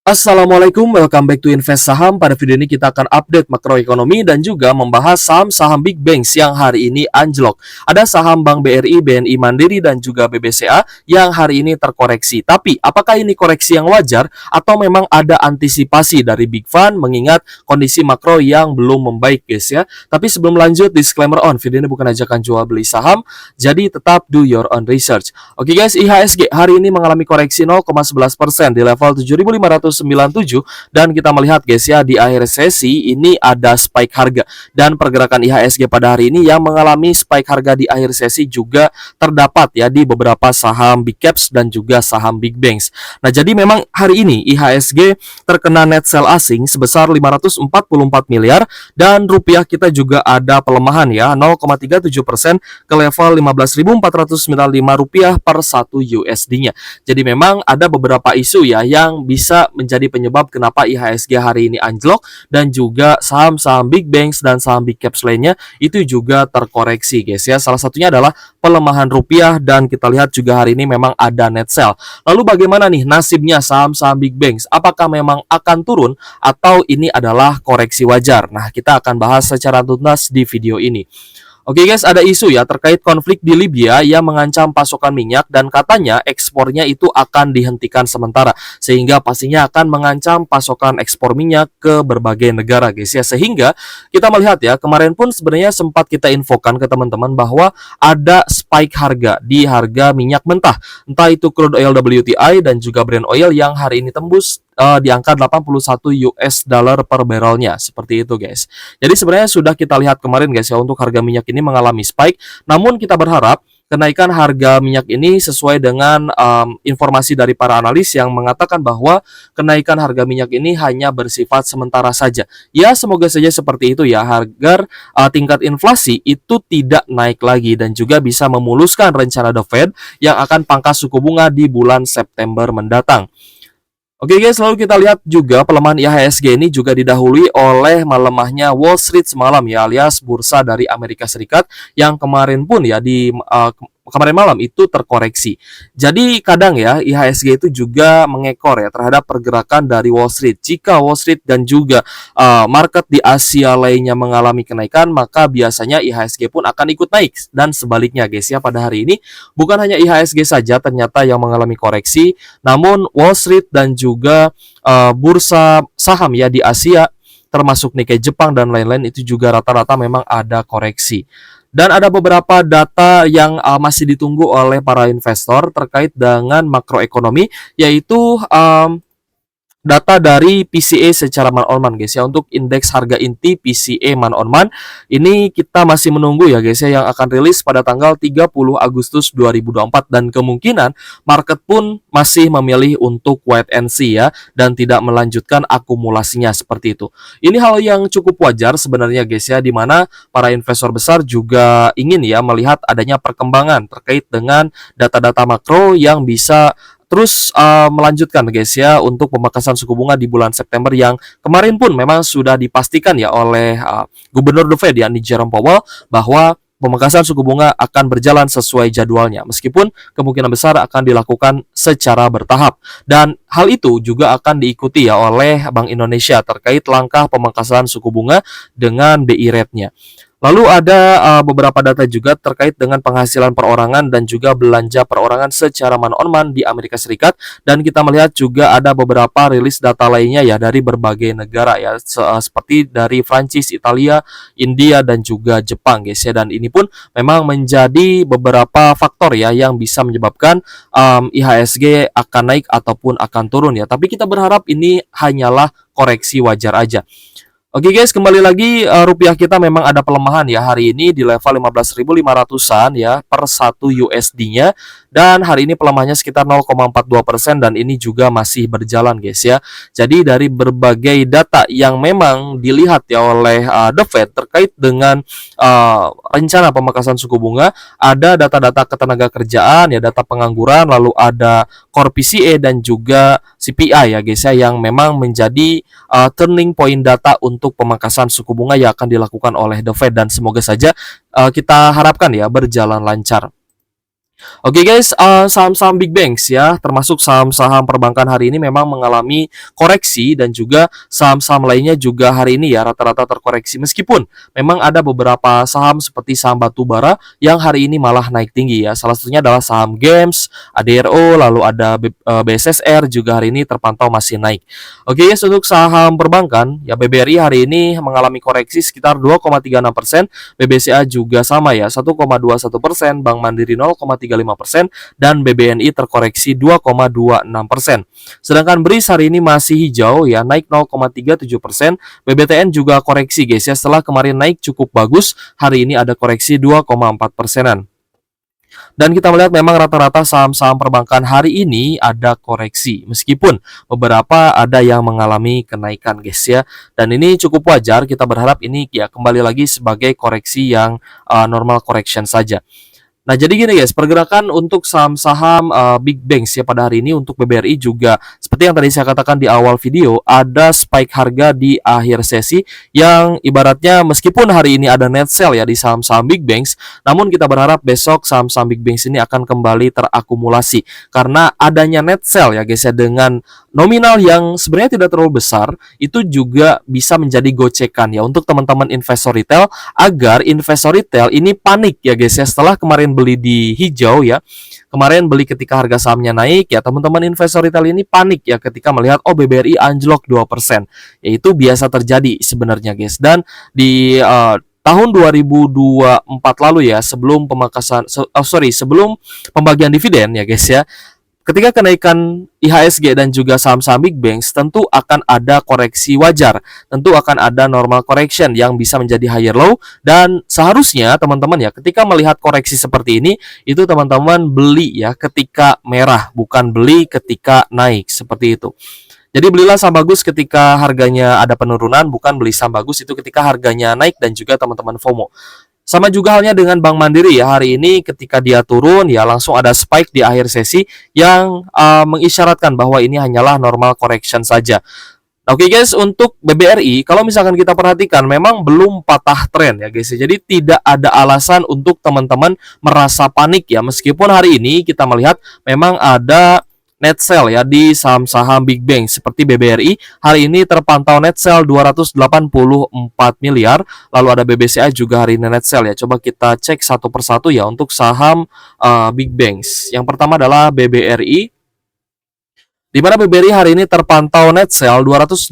Assalamualaikum, welcome back to Invest Saham. Pada video ini kita akan update makroekonomi dan juga membahas saham-saham big banks yang hari ini anjlok. Ada saham Bank BRI, BNI Mandiri, dan juga BBCA yang hari ini terkoreksi. Tapi, apakah ini koreksi yang wajar atau memang ada antisipasi dari big fund mengingat kondisi makro yang belum membaik, guys ya? Tapi sebelum lanjut, disclaimer on, video ini bukan ajakan jual beli saham, jadi tetap do your own research. Oke guys, IHSG hari ini mengalami koreksi 0,11% di level 7.597 dan kita melihat guys ya di akhir sesi ini ada spike harga dan pergerakan IHSG pada hari ini yang mengalami spike harga di akhir sesi juga terdapat ya di beberapa saham big caps dan juga saham big banks. Nah, jadi memang hari ini IHSG terkena net sell asing sebesar 544 miliar dan rupiah kita juga ada pelemahan ya 0,37% ke level 15.495 rupiah per 1 USD-nya. Jadi memang ada beberapa isu ya yang bisa menjadi penyebab kenapa IHSG hari ini anjlok dan juga saham-saham big banks dan saham big caps lainnya itu juga terkoreksi guys ya. Salah satunya adalah pelemahan rupiah dan kita lihat juga hari ini memang ada net sell. Lalu bagaimana nih nasibnya saham-saham big banks? Apakah memang akan turun atau ini adalah koreksi wajar? Nah, kita akan bahas secara tuntas di video ini. Oke guys, ada isu ya terkait konflik di Libya yang mengancam pasokan minyak dan katanya ekspornya itu akan dihentikan sementara sehingga pastinya akan mengancam pasokan ekspor minyak ke berbagai negara guys ya. Sehingga kita melihat ya kemarin pun sebenarnya sempat kita infokan ke teman-teman bahwa ada spike harga di harga minyak mentah, entah itu crude oil WTI dan juga Brent oil yang hari ini tembus di angka 81 US dollar per barrelnya seperti itu guys. Jadi sebenarnya sudah kita lihat kemarin guys ya untuk harga minyak ini mengalami spike, namun kita berharap kenaikan harga minyak ini sesuai dengan informasi dari para analis yang mengatakan bahwa kenaikan harga minyak ini hanya bersifat sementara saja. Ya semoga saja seperti itu ya agar tingkat inflasi itu tidak naik lagi dan juga bisa memuluskan rencana The Fed yang akan pangkas suku bunga di bulan September mendatang. Oke guys, lalu kita lihat juga pelemahan IHSG ini juga didahului oleh melemahnya Wall Street semalam ya, alias bursa dari Amerika Serikat yang kemarin pun ya kemarin malam itu terkoreksi. Jadi kadang ya IHSG itu juga mengekor ya terhadap pergerakan dari Wall Street. Jika Wall Street dan juga market di Asia lainnya mengalami kenaikan, maka biasanya IHSG pun akan ikut naik dan sebaliknya guys ya. Pada hari ini bukan hanya IHSG saja ternyata yang mengalami koreksi, namun Wall Street dan juga bursa saham ya di Asia termasuk Nikkei Jepang dan lain-lain itu juga rata-rata memang ada koreksi. Dan ada beberapa data yang masih ditunggu oleh para investor terkait dengan makroekonomi, yaitu data dari PCE secara month on month guys ya. Untuk indeks harga inti PCE month on month ini kita masih menunggu ya guys ya yang akan rilis pada tanggal 30 Agustus 2024 dan kemungkinan market pun masih memilih untuk wait and see ya dan tidak melanjutkan akumulasinya seperti itu. Ini hal yang cukup wajar sebenarnya guys ya, dimana para investor besar juga ingin ya melihat adanya perkembangan terkait dengan data-data makro yang bisa terus melanjutkan guys ya untuk pemangkasan suku bunga di bulan September yang kemarin pun memang sudah dipastikan ya oleh Gubernur The Fed yakni Jerome Powell bahwa pemangkasan suku bunga akan berjalan sesuai jadwalnya meskipun kemungkinan besar akan dilakukan secara bertahap dan hal itu juga akan diikuti ya oleh Bank Indonesia terkait langkah pemangkasan suku bunga dengan BI rate-nya. Lalu ada beberapa data juga terkait dengan penghasilan perorangan dan juga belanja perorangan secara month on month di Amerika Serikat dan kita melihat juga ada beberapa rilis data lainnya ya dari berbagai negara ya seperti dari Prancis, Italia, India dan juga Jepang guys ya, dan ini pun memang menjadi beberapa faktor ya yang bisa menyebabkan IHSG akan naik ataupun akan turun ya, tapi kita berharap ini hanyalah koreksi wajar aja. Oke guys, kembali lagi rupiah kita memang ada pelemahan ya hari ini di level 15.500-an ya per 1 USD-nya dan hari ini pelemahannya sekitar 0,42% dan ini juga masih berjalan guys ya. Jadi dari berbagai data yang memang dilihat ya oleh The Fed terkait dengan rencana pemangkasan suku bunga, ada data-data ketenaga kerjaan ya, data pengangguran, lalu ada core PCE dan juga CPI ya guys ya yang memang menjadi turning point data untuk pemangkasan suku bunga yang akan dilakukan oleh The Fed dan semoga saja kita harapkan ya berjalan lancar. Oke guys, saham-saham big banks ya, termasuk saham-saham perbankan hari ini memang mengalami koreksi dan juga saham-saham lainnya juga hari ini ya rata-rata terkoreksi. Meskipun memang ada beberapa saham seperti saham batubara yang hari ini malah naik tinggi ya. Salah satunya adalah saham Games, ADRO, lalu ada BSSR juga hari ini terpantau masih naik. Oke guys, untuk saham perbankan ya BBRI hari ini mengalami koreksi sekitar 2,36%, BBCA juga sama ya 1,21%, Bank Mandiri 0,35% dan BBNI terkoreksi 2,26%. Sedangkan BRIS hari ini masih hijau ya, naik 0,37%. BBTN juga koreksi guys ya, setelah kemarin naik cukup bagus, hari ini ada koreksi 2,4%-an. Dan kita melihat memang rata-rata saham-saham perbankan hari ini ada koreksi, meskipun beberapa ada yang mengalami kenaikan guys ya. Dan ini cukup wajar, kita berharap ini ya kembali lagi sebagai koreksi yang normal correction saja. Nah, jadi gini guys, pergerakan untuk saham-saham big banks ya pada hari ini untuk BBRI juga seperti yang tadi saya katakan di awal video, ada spike harga di akhir sesi yang ibaratnya meskipun hari ini ada net sell ya di saham-saham big banks, namun kita berharap besok saham-saham big banks ini akan kembali terakumulasi karena adanya net sell ya guys ya, dengan nominal yang sebenarnya tidak terlalu besar, itu juga bisa menjadi gocekan ya untuk teman-teman investor retail, agar investor retail ini panik ya guys ya, setelah kemarin beli di hijau ya, kemarin beli ketika harga sahamnya naik ya, teman-teman investor retail ini panik ya ketika melihat oh BBRI anjlok 2%. Ya itu biasa terjadi sebenarnya guys. Dan di tahun 2024 lalu ya, sebelum sebelum pembagian dividen ya guys ya, ketika kenaikan IHSG dan juga saham-saham big banks, tentu akan ada koreksi wajar, tentu akan ada normal correction yang bisa menjadi higher low, dan seharusnya teman-teman ya ketika melihat koreksi seperti ini, itu teman-teman beli ya ketika merah, bukan beli ketika naik, seperti itu. Jadi belilah saham bagus ketika harganya ada penurunan, bukan beli saham bagus itu ketika harganya naik dan juga teman-teman FOMO. Sama juga halnya dengan Bank Mandiri ya, hari ini ketika dia turun ya langsung ada spike di akhir sesi yang mengisyaratkan bahwa ini hanyalah normal correction saja. Oke guys, untuk BBRI kalau misalkan kita perhatikan memang belum patah tren ya guys. Jadi tidak ada alasan untuk teman-teman merasa panik ya, meskipun hari ini kita melihat memang ada net sell ya di saham-saham big bank seperti BBRI hari ini terpantau net sell 284 miliar, lalu ada BBCA juga hari ini net sell ya. Coba kita cek satu persatu ya untuk saham big banks. Yang pertama adalah BBRI, di mana BBRI hari ini terpantau net sell 284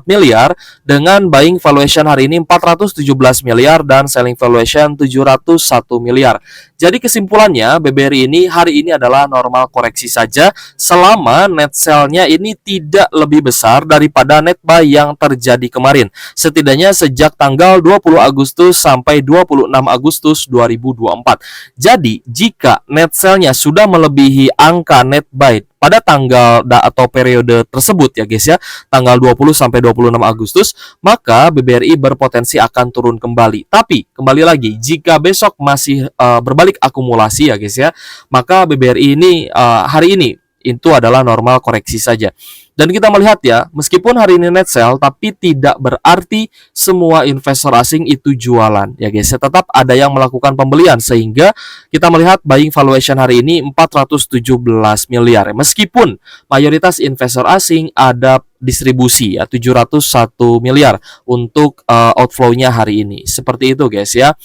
miliar dengan buying valuation hari ini 417 miliar dan selling valuation 701 miliar. Jadi kesimpulannya BBRI ini hari ini adalah normal koreksi saja selama net sell-nya ini tidak lebih besar daripada net buy yang terjadi kemarin. Setidaknya sejak tanggal 20 Agustus sampai 26 Agustus 2024. Jadi jika net sell-nya sudah melebihi angka net buy pada tanggal atau periode tersebut ya guys ya, tanggal 20 sampai 26 Agustus, maka BBRI berpotensi akan turun kembali. Tapi kembali lagi, jika besok masih berbalik akumulasi ya guys ya, maka BBRI ini hari ini itu adalah normal koreksi saja. Dan kita melihat ya, meskipun hari ini net sell, tapi tidak berarti semua investor asing itu jualan ya guys ya. Tetap ada yang melakukan pembelian, sehingga kita melihat buying valuation hari ini 417 miliar. Meskipun mayoritas investor asing ada distribusi ya 701 miliar untuk outflow-nya hari ini. Seperti itu guys ya.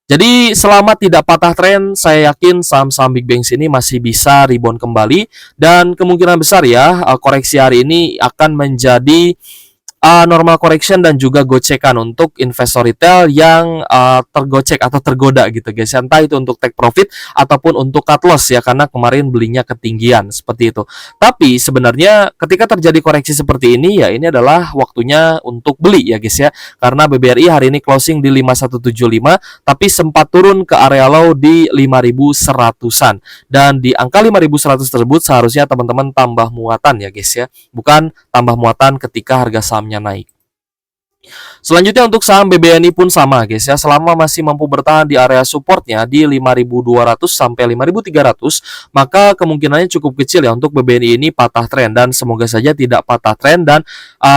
Jadi selama tidak patah tren, saya yakin saham-saham big banks ini masih bisa rebound kembali, dan kemungkinan besar ya koreksi hari ini akan menjadi normal correction dan juga gocekan untuk investor retail yang tergocek atau tergoda gitu guys. Entah itu untuk take profit ataupun untuk cut loss ya, karena kemarin belinya ketinggian seperti itu. Tapi sebenarnya ketika terjadi koreksi seperti ini ya, ini adalah waktunya untuk beli ya guys ya. Karena BBRI hari ini closing di 5175 tapi sempat turun ke area low di 5100-an. Dan di angka 5100 tersebut seharusnya teman-teman tambah muatan ya guys ya. Bukan tambah muatan ketika harga sahamnya naik. Selanjutnya untuk saham BBNI pun sama guys ya, selama masih mampu bertahan di area supportnya di 5.200 sampai 5.300, maka kemungkinannya cukup kecil ya untuk BBNI ini patah tren, dan semoga saja tidak patah tren, dan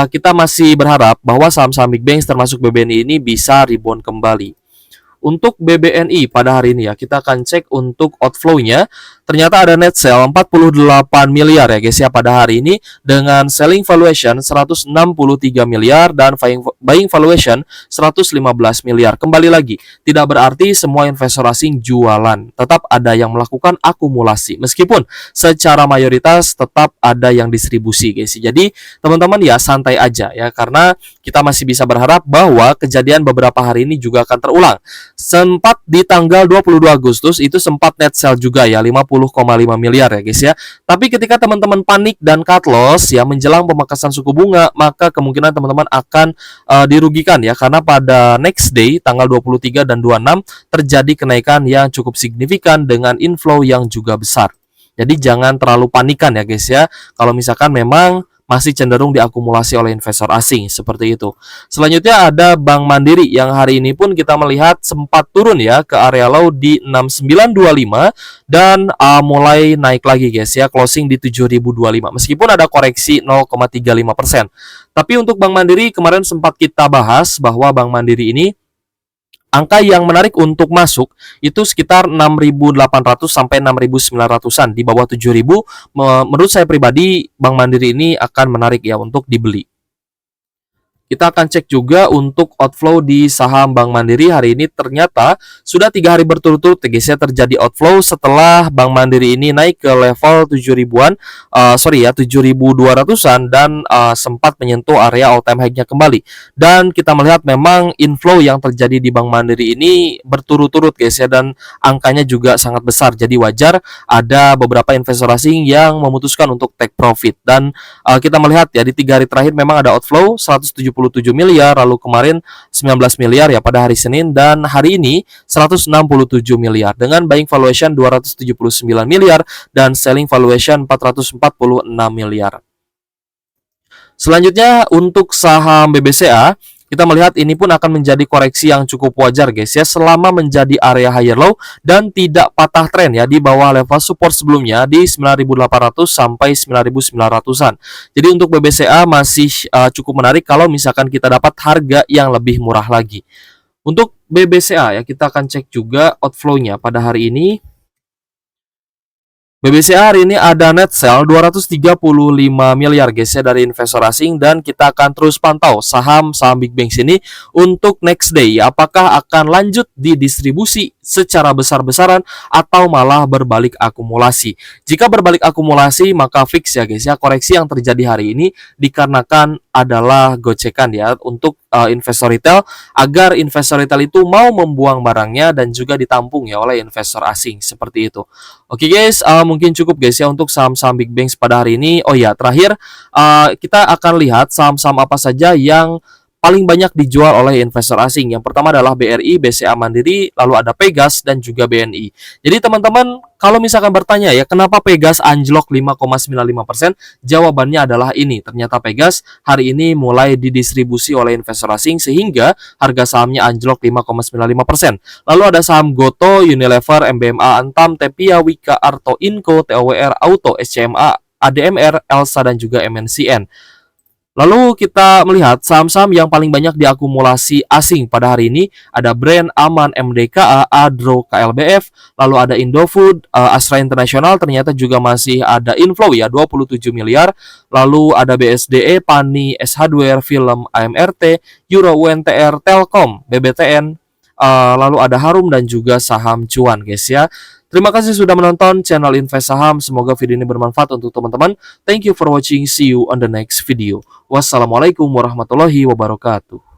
kita masih berharap bahwa saham-saham big banks termasuk BBNI ini bisa rebound kembali. Untuk BBNI pada hari ini ya, kita akan cek untuk outflow-nya. Ternyata ada net sell 48 miliar ya guys ya pada hari ini, dengan selling valuation 163 miliar dan buying valuation 115 miliar. Kembali lagi, tidak berarti semua investor asing jualan. Tetap ada yang melakukan akumulasi. Meskipun secara mayoritas tetap ada yang distribusi guys. Jadi teman-teman ya santai aja ya, karena kita masih bisa berharap bahwa kejadian beberapa hari ini juga akan terulang. Sempat di tanggal 22 Agustus itu sempat net sell juga ya 50,5 miliar ya guys ya. Tapi ketika teman-teman panik dan cut loss ya menjelang pemangkasan suku bunga, maka kemungkinan teman-teman akan dirugikan ya, karena pada next day tanggal 23 dan 26 terjadi kenaikan yang cukup signifikan dengan inflow yang juga besar. Jadi jangan terlalu panikan ya guys ya, kalau misalkan memang masih cenderung diakumulasi oleh investor asing seperti itu. Selanjutnya ada Bank Mandiri yang hari ini pun kita melihat sempat turun ya ke area low di 6925 dan mulai naik lagi guys ya, closing di 7025 meskipun ada koreksi 0,35%. Tapi untuk Bank Mandiri kemarin sempat kita bahas bahwa Bank Mandiri ini angka yang menarik untuk masuk itu sekitar 6.800 sampai 6.900-an, di bawah 7.000. Menurut saya pribadi Bank Mandiri ini akan menarik ya untuk dibeli. Kita akan cek juga untuk outflow di saham Bank Mandiri hari ini. Ternyata sudah 3 hari berturut-turut guys ya terjadi outflow setelah Bank Mandiri ini naik ke level 7.000-an, 7.200-an dan sempat menyentuh area all time high-nya kembali. Dan kita melihat memang inflow yang terjadi di Bank Mandiri ini berturut-turut guys ya, dan angkanya juga sangat besar. Jadi wajar ada beberapa investor asing yang memutuskan untuk take profit. Dan kita melihat ya di 3 hari terakhir memang ada outflow 177 miliar, lalu kemarin 19 miliar ya pada hari Senin, dan hari ini 167 miliar dengan buying valuation 279 miliar dan selling valuation 446 miliar. Selanjutnya untuk saham BBCA, kita melihat ini pun akan menjadi koreksi yang cukup wajar guys ya, selama menjadi area higher low dan tidak patah tren ya di bawah level support sebelumnya di 9.800 sampai 9.900-an. Jadi untuk BBCA masih cukup menarik kalau misalkan kita dapat harga yang lebih murah lagi. Untuk BBCA ya, kita akan cek juga outflow-nya pada hari ini. BBCA hari ini ada net sell 235 miliar guys ya dari investor asing, dan kita akan terus pantau saham-saham big banks ini untuk next day. Apakah akan lanjut didistribusi secara besar-besaran atau malah berbalik akumulasi. Jika berbalik akumulasi maka fix ya guys ya, koreksi yang terjadi hari ini dikarenakan adalah gocekan ya untuk investor retail, agar investor retail itu mau membuang barangnya dan juga ditampung ya oleh investor asing seperti itu. Oke guys, mungkin cukup guys ya untuk saham-saham big banks pada hari ini. Oh ya, terakhir kita akan lihat saham-saham apa saja yang paling banyak dijual oleh investor asing. Yang pertama adalah BRI, BCA Mandiri, lalu ada Pegas dan juga BNI. Jadi teman-teman kalau misalkan bertanya ya kenapa Pegas anjlok 5,95%, jawabannya adalah ini. Ternyata Pegas hari ini mulai didistribusi oleh investor asing sehingga harga sahamnya anjlok 5,95%. Lalu ada saham Goto, Unilever, MBMA, Antam, Tepia, Wika, Arto, Inco, TOWR, Auto, SCMA, ADMR, Elsa dan juga MNCN. Lalu kita melihat saham-saham yang paling banyak diakumulasi asing pada hari ini. Ada Brand, Aman, MDKA, Adro, KLBF, lalu ada Indofood, Astra International ternyata juga masih ada inflow ya 27 miliar. Lalu ada BSDE, Pani, S Hardware, Film, AMRT, Euro, UNTR, Telkom, BBTN, lalu ada Harum dan juga saham cuan guys ya. Terima kasih sudah menonton channel Invest Saham. Semoga video ini bermanfaat untuk teman-teman. Thank you for watching. See you on the next video. Wassalamualaikum warahmatullahi wabarakatuh.